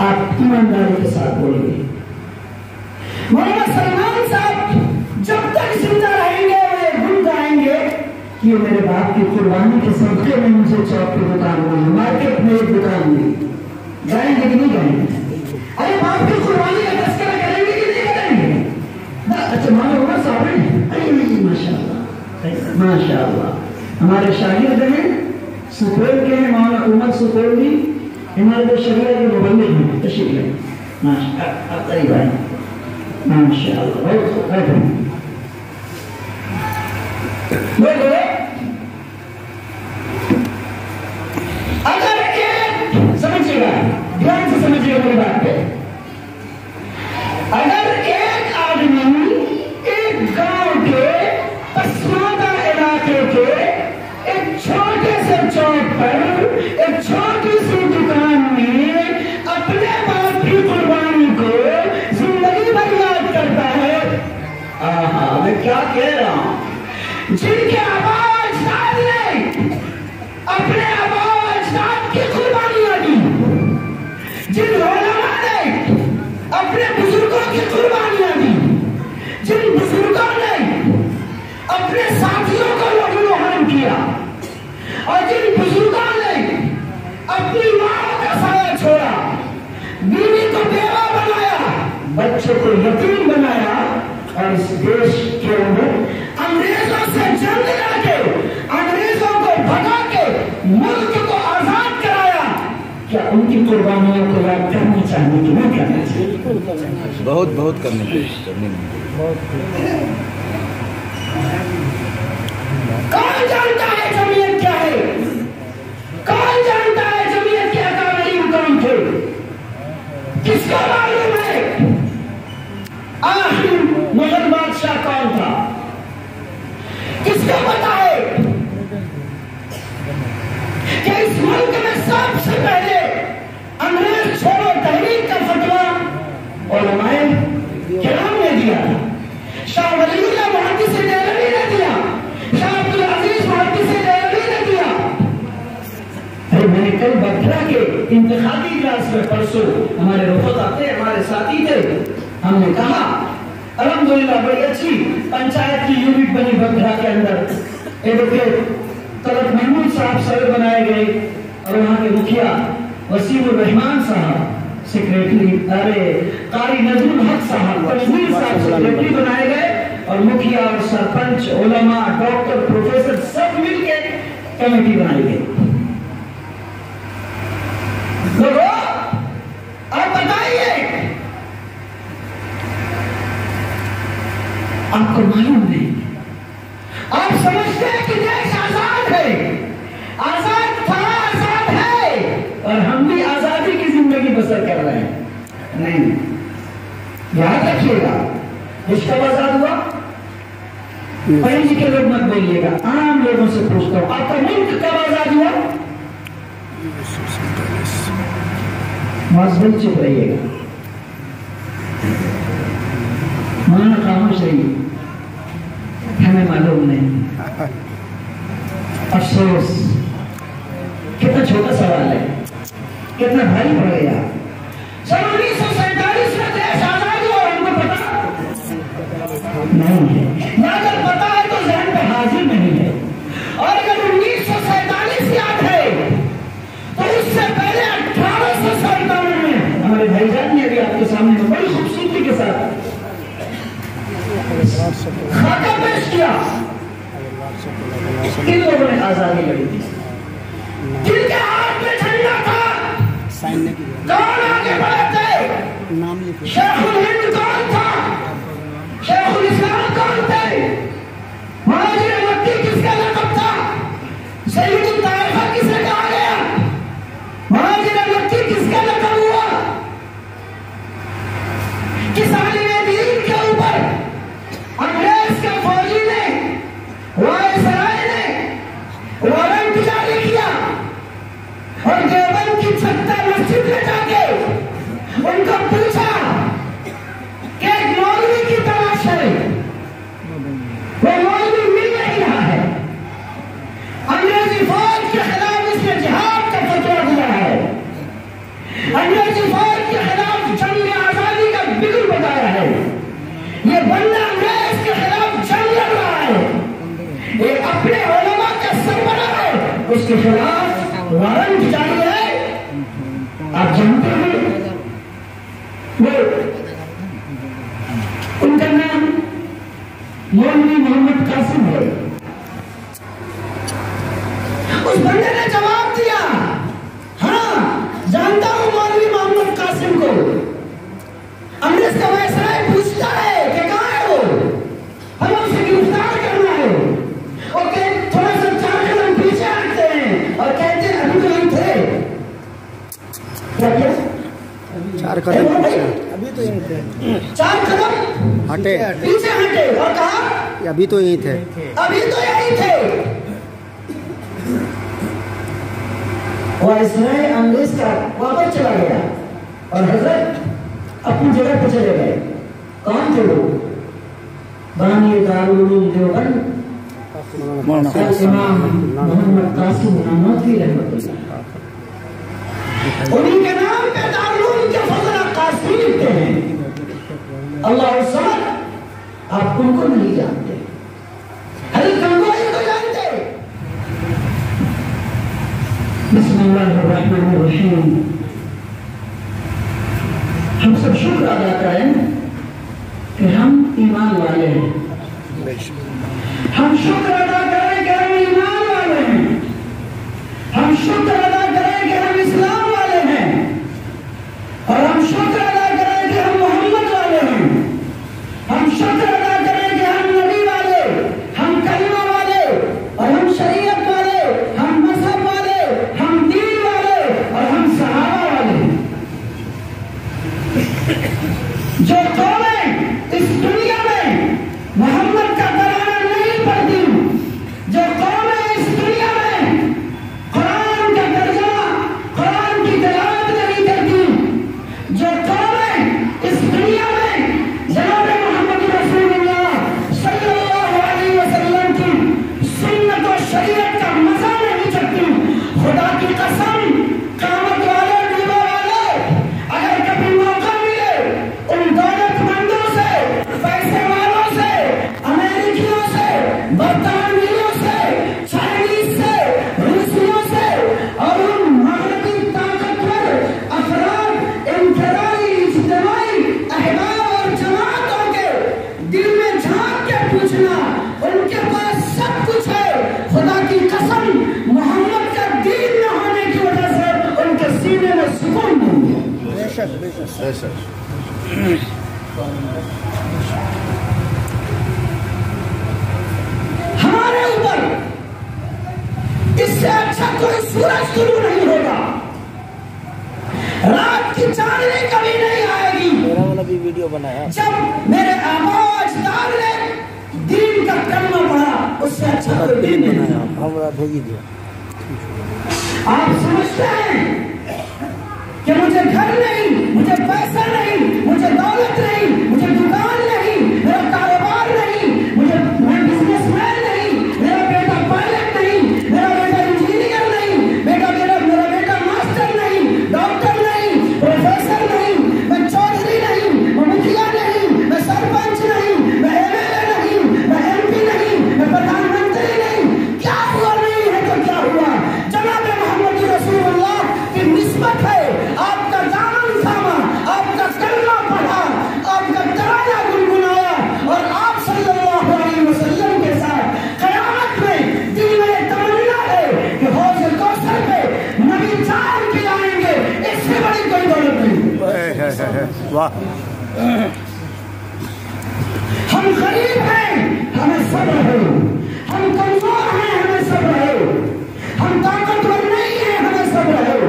آپ ایمانداری کے ساتھ بولیے۔ مولانا سلمان صاحب جب تک زندہ رہیں گے وہ یہ گن گائیں گے کہ میرے باپ کی قربانی کے صدقے میں مجھے چوک کی دکان ملی، مارکیٹ میں ایک دکان ملی۔ گائیں گے کہ نہیں گائیں گے؟ ارے باپ کی قربانی کا تذکرہ کریں گے کہ نہیں کریں گے؟ اچھا مولانا عمر صاحب ہیں، ماشاء اللہ ماشاء اللہ، ہمارے شاگرد ہیں، سپول کے ہیں، مولانا عمر سپول بھی ہمارے شریعہ کے مبلغ ہیں، تشریف لیں ماشاء اللہ، قریب آئیں ماشاء اللہ، بہت خوب بولو۔ اگر ایک سمجھے گا، دھیان سے سمجھے گا میری بات پہ، اگر ایک آدمی ایک گاؤں کے پسماندہ علاقے کے ایک چھوٹے سے چوک پر ایک چھوٹی سی دکان میں اپنے باپ کی قربانی کو زندگی بھر یاد کرتا ہے، میں کیا کہہ رہا ہوں، جن کے آباء اجداد نے اپنے آباء اجداد کی قربانیاں دی، جن علماء نے اپنے بزرگوں کی قربانیاں دی، جن بزرگوں نے اپنے ساتھیوں کو لہو کیا، اور جن بزرگوں نے اپنی ماں کا سایہ چھوڑا، بیوی کو بیوہ بنایا، بچوں کو یتیم بنایا، اور اس دیش کے اندر انگریزوں سے جنگ لڑ کے انگریزوں کو بھگا کے ملک کو آزاد کرایا، کیا ان کی قربانیوں کو یاد کرنا چاہیے کہ نہیں کرنا چاہیے؟ بہت بہت کرنے کون جانتا ہے جمعیت کیا ہے؟ کون جانتا ہے جمعیت کے اکابرین کون تھے؟ کس کو معلوم ہے آخر مغل بادشاہ کون تھا؟ کس کو پتا ہے کہ اس ملک میں سب سے پہلے انگریز چھوڑو تحریک کا فتویٰ علماء کرام نے دیا تھا، شاہ ولی اللہ محدث دہلوی نے دیا، شاہ عبدالعزیز محدث دہلوی نے دیا۔ میں نے کل بکرا کے انتخابی اجلاس میں پرسوں ہمارے رفقا آتے ہمارے ساتھی تھے، ہم نے کہا الحمدللہ بڑی اچھی پنچایت کی یونٹ بنی بکرا کے اندر، ایڈوکیٹ طلعت محمود صاحب صدر بنائے گئے، اور وہاں کے مکھیا وسیم الرحمان صاحب سیکریٹری، قاری نظم الحق صاحب تنظیر صاحب سیکریٹری بنائے گئے، اور مکھیا اور سرپنچ علماء ڈاکٹر پروفیسر سب مل کے کمیٹی بنائی گئی۔ لوگوں آپ بتائیے، آپ کو معلوم نہیں، آپ سمجھتے ہیں کہ دیش آزاد ہے، آزاد تھا، آزاد ہے، اور ہم بھی آزادی کی زندگی بسر کر رہے ہیں؟ نہیں، یاد رکھیے گا، اس کب آزاد ہوا؟ پہلے کے لوگ مت بولیے گا، عام لوگوں سے پوچھتا ہوں، آپ کا ملک کب آزاد ہوا؟ معذرت چپ رہیے گا، مانا خاموش رہیے، ہمیں معلوم نہیں۔ افسوس، کتنا چھوٹا سوال ہے، کتنا بھاری پڑ گیا۔ 1947 میں دیش آزاد ہوا، ہم کو پتا نہیں ہے، یا اگر پتا ہے تو ذہن پہ حاضر نہیں ہے، اور اگر 1947 یاد ہے تو اس سے پہلے 1857 میں ہمارے بھائی جان نے ابھی آپ کے سامنے بڑی خوبصورتی کے ساتھ خاکہ پیش کیا، ان لوگوں نے آزادی لڑی تھی، جن کے ہاتھ میں جھنڈا تھا، کون آگے بڑھے تھے؟ شیخ الہند کون تھا؟ شیخ الاسلام کون تھے؟ مہاجر مکی کس کا لقب تھا؟ سید الطائفہ کسے کہا گیا؟ مہاجر مکی کس کا لقب ہوا؟ کس عالم دین کے اوپر انگریز کے فوجی نے، وائسرائے نے وارنٹ جاری کیا، اور دیوبند کی چھتہ مسجد میں جا کے ان کو پوچھا کہ ایک مولوی کی تلاش ہے، وہ مولوی مل نہیں رہا ہے، انگریزی فوج کے انگریزی فوج کے خلاف جنگ آزادی کا بگل بتایا ہے. یہ بندہ انگریز کے خلاف جنگ لڑ رہا ہے. یہ اپنے علماء کا سربراہ ہے, اس کے خلاف وارنٹ جاری ہے. آپ جانتے ہیں وہ ان کا نام مولوی محمد قاسم ہے. اس بندے نے جواب دیا, ہاں جانتا ہوں مولوی محمد قاسم کو. انگریز کا وائسرائے پوچھتا ہے کہ کہاں ہے وہ, ہمیں اسے گرفتار کرنا ہے. اور تھوڑا سا 4 قدم پیچھے ہٹتے ہیں اور کہتے ہیں ابھی تو یہیں تھے. کیا 4 قدم ابھی تو یہیں تھے, 4 قدم ہٹے پیچھے ہٹے اور کہا ابھی تو یہیں تھے, ابھی تو یہیں تھے. وائسرائے انگریز کا واپس چلا گیا اور حضرت اپنی جگہ پہ چلے گئے. کون تھے وہ؟ بانی دارالعلوم دیوبند امام محمد قاسم نانوتوی رحمۃ اللہ. انہیں کے نام پہ دارالعلوم کے فضلہ قاسمی لکھتے ہیں. اللہ الصمد. آپ ان کو نہیں جانتے, حضرت گنگوئی کو جانتے. بسم اللہ الرحمن الرحیم. ہم سب شکر ادا کریں کہ ہم ایمان والے ہیں. ہم شکر ادا کریں کہ ہم ایمان والے ہیں. ہم شکر ادا کریں کہ ہم اسلام والے ہیں. اور ہم شکر ادا کریں کہ ہم محمد والے ہیں. ہم شکر ادا کریں کہ ہم نبی والے, ہم کلمہ والے, اور ہم شریعت والے, ہم مذہب والے, ہم دین والے, اور ہم صحابہ والے. جو قومیں اس دنیا میں محمد کا ترانہ نہیں پڑھتی, جو قومیں اس دنیا میں قرآن کا ترجمہ, قرآن کی تلاوت نہیں کرتی, جو قومیں اس دنیا میں جناب محمد رسول اللہ صلی اللہ علیہ وسلم کی سنت و شریعت کا مزہ نہیں چکتی, خدا کی قسم قیامت والے ڈوبا والے اگر کبھی موقع ملے ان دولت مندوں سے, پیسے والوں سے, امریکیوں سے, برطانویوں سے, چائنیز سے, روسیوں سے, اور ان مغربی طاقتور افراد, انفرادی اجتماعی احباب اور جماعتوں کے دل میں جھانک کے پوچھنا, ان کے پاس سب کچھ ہے, خدا کی قسم محمد کا دین نہ ہونے کی وجہ سے ان کے سینے میں سکون نہیں ہے. ہمارے اوپر اس سے اچھا کوئی سورج طلوع نہیں ہوگا, رات کی چاندنی کبھی نہیں آئے گی. میرا والا بھی ویڈیو بنایا جب میرے آباء و اجداد نے دین کا کلمہ پڑھا, اس سے اچھا کوئی دین نہیں. ہمارا بھیج دیا. آپ سمجھتے ہیں کہ مجھے گھر نہیں, مجھے پیسہ نہیں, مجھے دولت نہیں, مجھے دکان نہیں, میرا کاروبار نہیں, میں بزنس مین نہیں, میرا بیٹا پائلٹ نہیں, میرا بیٹا انجینئر نہیں, میرا بیٹا ماسٹر نہیں, ڈاکٹر نہیں, پروفیسر نہیں, میں چودھری نہیں, میں مکھیا نہیں, میں سرپنچ نہیں, میں ایم ایل اے نہیں, میں ایم پی نہیں, میں پردھان منتری نہیں. کیا ہوا نہیں ہے تو کیا ہوا, جناب محمد رسول اللہ کی نسبت ہے. آپ کا دامن تھاما, آپ کا کلمہ پڑھا, آپ کا ترانہ گنگنایا, اور آپ صلی اللہ علیہ وسلم کے ساتھ قیامت میں دل میں تمنا ہے کہ حوض کوثر پہ نبی جان پلائیں گے. اس سے بڑی کوئی دولت نہیں. واہ. ہم غریب ہیں, ہمیں صبر ہے. ہم کمزور ہیں, ہمیں صبر ہے. ہم طاقتور نہیں ہیں, ہمیں صبر ہے.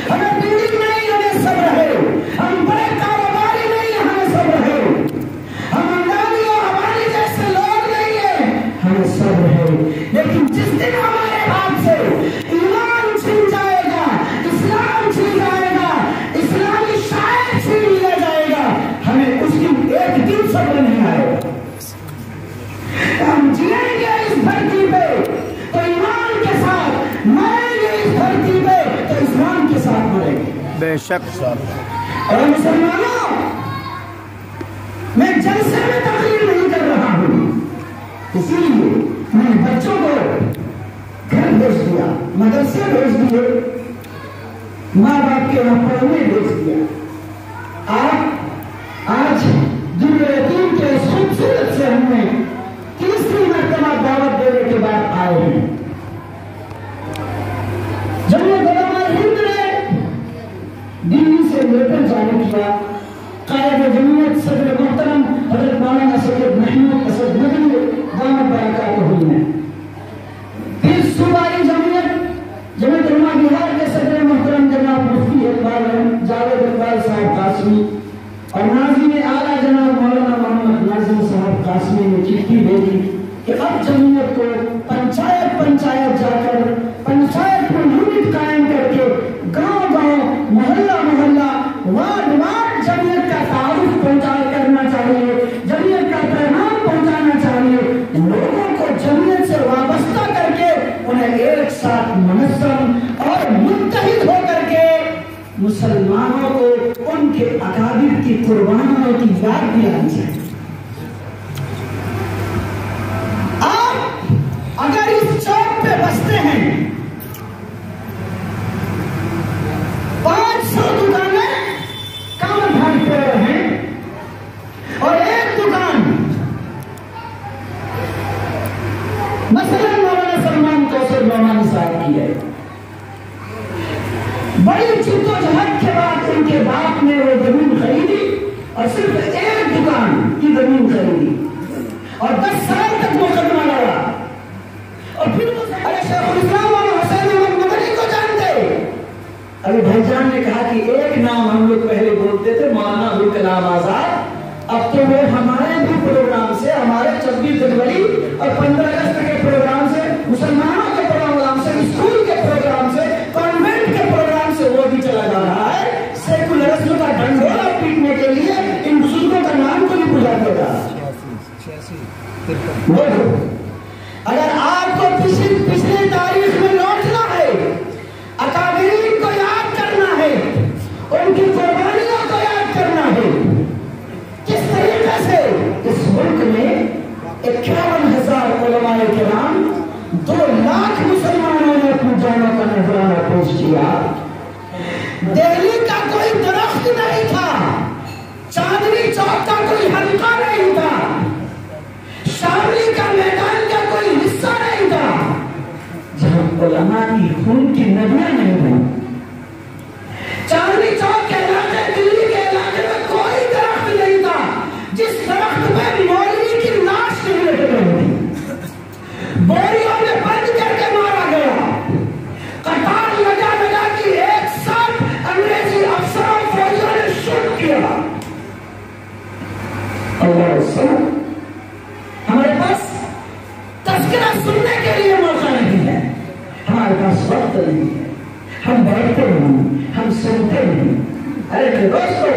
ہمیں بلڈنگ نہیں, ہمیں صبر ہے. ہم بڑے کاروباری نہیں, ہمیں صبر ہے. ہم انڈانی اور ہماری جیسے لوگ نہیں ہیں, ہمیں صبر ہے. لیکن جس دن ہمارے ہاتھ سے ایمان چھن جائے گا, اسلام چھن جائے گا, اسلامی شاعر چھین لیا جائے گا, ہمیں اس دن ایک دن صبر نہیں آئے گا. ہم جی شک اور مسلمانوں، میں جلسے میں تقریر نہیں کر رہا ہوں، اسی لیے میں نے بچوں کو گھر بھیج دیا، مدرسے بھیج دیے، ماں باپ کے وہاں پڑھنے بھیج دیا۔ آپ آج دل یتیم کے اس خوبصورت سے ہم نے تیسری مرتبہ دعوت دینے کے بعد آئے ہیں۔ جمعیت علماء ہند نے دلی سے لیٹر جاری کیا، قائد جمعیت صدر محترم حضرت مولانا سید محمود اسد مدنی دامت برکاتہ نے، پھر صوبائی جمعیت علماء بہار کے صدر محترم جناب مفتی جاوید اقبال صاحب قاسمی اور ناظم اعلیٰ جناب مولانا محمد ناظم صاحب قاسمی نے چٹھی بھیجی کہ اب جمعیت کو پنچایت جا کر پنچایت کو یونٹ قائم کر کے گاؤں گاؤں محلہ وارڈ جمعیت کا تعارف کرنا چاہیے، جمعیت کا پیغام پہنچانا چاہیے، لوگوں کو جمعیت سے وابستہ کر کے انہیں ایک ساتھ منظم اور متحد ہو کر کے مسلمانوں کو ان کے اکابر کی قربانیوں کی یاد دلانی چاہیے۔ آپ اگر اس چوک پہ بستے ہیں، 500 دکانیں کام بھاگ پہ ہیں اور ایک دکان مثلا مولانا سلمان کوثر نعمانی صاحب کی ہے، بڑی جدوجہد کے بعد ان کے باپ نے وہ زمین خریدی اور صرف ایک دکان کی زمین خریدی اور 10 سال تک مقدمہ لڑا، اور پھر ارے شیخ الاسلام مولانا حسین احمد مدنی کو جانتے؟ ابھی بھائی جان نے کہا کہ ایک نام ہم لوگ پہلے بولتے تھے مولانا ابوالکلام آزاد، اب تو وہ ہمارے بھی پروگرام سے، ہمارے 26 جنوری اور 15 اگست کے پروگرام سے، مسلمانوں کے پروگرام سے، اسکول کے پروگرام سے، کانوینٹ کے پروگرام سے وہ بھی چلا جا رہا ہے۔ سیکولرزم کا ڈنڈورا پیٹنے کے لیے ان بزرگوں کا نام کو بھی بلاتے تھا۔ اگر آپ کو پچھلی تاریخ میں لوٹنا ہے، اکابرین کو یاد کرنا ہے، ان کی قربانیوں کو یاد کرنا ہے، کس طریقے سے اس ملک میں 51,000 علماء کرام، 2 لاکھ مسلمانوں نے اپنی جانوں کا نذرانہ پیش کیا۔ دہلی کا کوئی درخت نہیں تھا، چاندنی چوک کا کوئی حلقہ نہیں تھا، شاملی کا میدان کا کوئی حصہ نہیں تھا جہاں علماء کی خون کی ندیاں نہیں ہوئی۔ چاندنی چوک کے علاقے، دلی کے علاقے میں کوئی درخت نہیں تھا جس درخت میں مولوی کی لاش نہیں لٹک رہی تھی، بوریوں میں بند کر کے مارا گیا، قطار لگا کے ایک ساتھ انگریزی افسروں فوجیوں نے شوٹ کیا۔ اللہ رسول، ہمارے پاس تذکرہ سننے کے لیے موقع نہیں ہے، ہمارے پاس وقت نہیں ہے، ہم بیٹھتے نہیں، ہم سنتے نہیں۔ ارے دوستو،